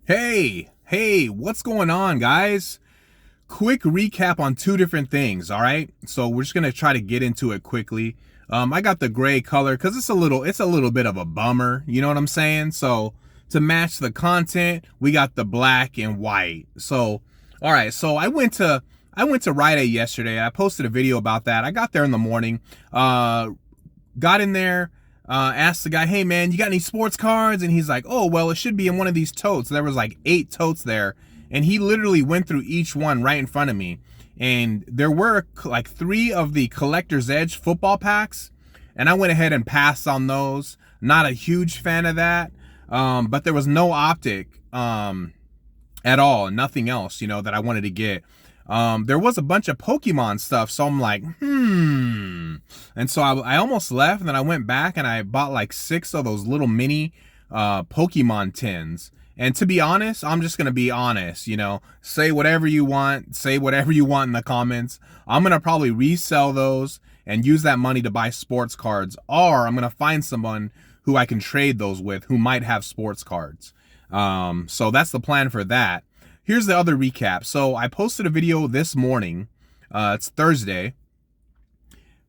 Hey, what's going on, guys? Quick recap on two different things, all right? So we're just gonna try to get into it quickly. I got the gray color because it's a little bit of a bummer, you know what I'm saying? So to match the content, we got the black and white. So, all right, so I went to Rite Aid yesterday. I posted a video about that. I got there in the morning, got in there, asked the guy, hey man, you got any sports cards? And he's like, oh, well, it should be in one of these totes. There was like 8 totes there. And he literally went through each one right in front of me. And there were like 3 of the Collector's Edge football packs. And I went ahead and passed on those. Not a huge fan of that. But there was no optic at all. Nothing else, that I wanted to get. There was a bunch of Pokemon stuff, so I'm like, And so I almost left, and then I went back and I bought like 6 of those little mini Pokemon tins. And to be honest, I'm just going to be honest, say whatever you want in the comments. I'm going to probably resell those and use that money to buy sports cards, or I'm going to find someone who I can trade those with who might have sports cards. So that's the plan for that. Here's the other recap. So I posted a video this morning. It's Thursday.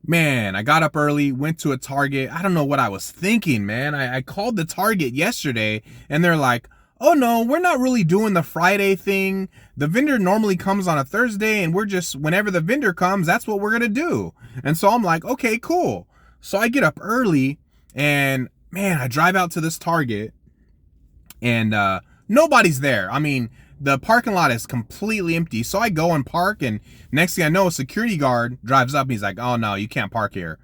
Man, I got up early, went to a Target. I don't know what I was thinking, man. I called the Target yesterday and they're like, oh no, we're not really doing the Friday thing. The vendor normally comes on a Thursday and we're just, whenever the vendor comes, that's what we're going to do. And so I'm like, okay, cool. So I get up early and man, I drive out to this Target and nobody's there. I mean, the parking lot is completely empty. So I go and park, and next thing I know, a security guard drives up and he's like, oh no, you can't park here.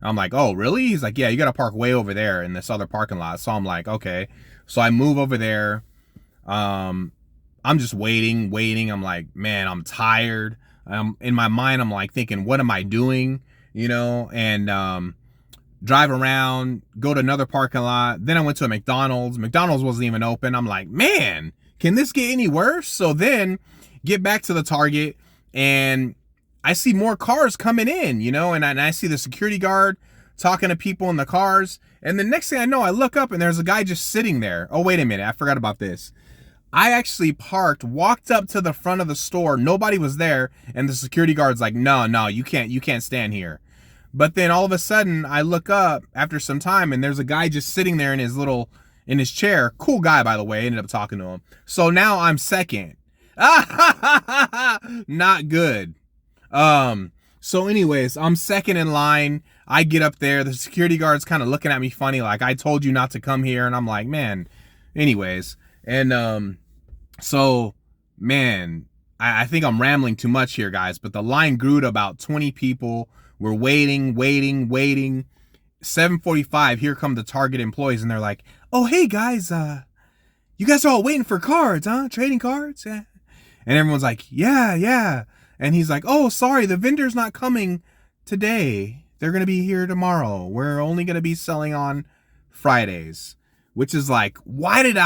I'm like, oh really? He's like, yeah, you gotta park way over there in this other parking lot. So I'm like, okay. So I move over there. I'm just waiting. I'm like, man, I'm tired. In my mind, I'm like thinking, what am I doing? And drive around, go to another parking lot. Then I went to a McDonald's. McDonald's wasn't even open. I'm like, man, can this get any worse? So then get back to the Target and I see more cars coming in, and I see the security guard talking to people in the cars. And the next thing I know, I look up and there's a guy just sitting there. Oh, wait a minute. I forgot about this. I actually walked up to the front of the store. Nobody was there. And the security guard's like, no, you can't stand here. But then all of a sudden I look up after some time and there's a guy just sitting there in his chair. Cool guy, by the way. I ended up talking to him. So now I'm second. Not good. So anyways, I'm second in line. I get up there. The security guard's kind of looking at me funny, like, I told you not to come here. And I'm like, man, anyways. And, so man, I think I'm rambling too much here, guys, but the line grew to about 20 people. We're waiting. 7:45, here come the Target employees, and they're like, oh, hey guys, you guys are all waiting for cards, huh? Trading cards? Yeah. And everyone's like, yeah. And he's like, oh, sorry, the vendor's not coming today. They're going to be here tomorrow. We're only going to be selling on Fridays. Which is like, why did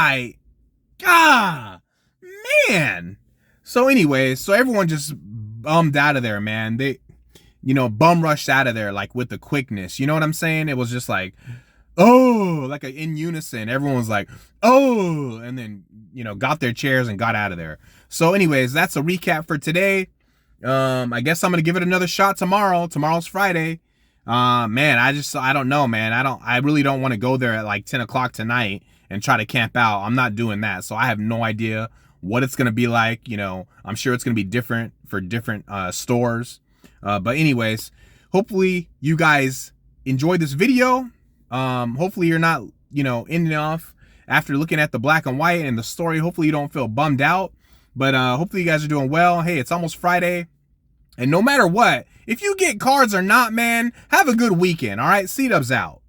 man. So anyways, so everyone just bummed out of there, man. They, bum rushed out of there, like with the quickness. You know what I'm saying? It was just like, oh, like in unison. Everyone was like, oh, and then, got their chairs and got out of there. So anyways, that's a recap for today. I guess I'm going to give it another shot tomorrow. Tomorrow's Friday. Man, I don't know, man. I really don't want to go there at like 10 o'clock tonight and try to camp out. I'm not doing that. So I have no idea what it's going to be like. I'm sure it's going to be different for different stores. But anyways, hopefully you guys enjoyed this video. Hopefully you're not, ending off after looking at the black and white and the story. Hopefully you don't feel bummed out, but hopefully you guys are doing well. Hey, it's almost Friday. And no matter what, if you get cards or not, man, have a good weekend. All right. Cdub's out.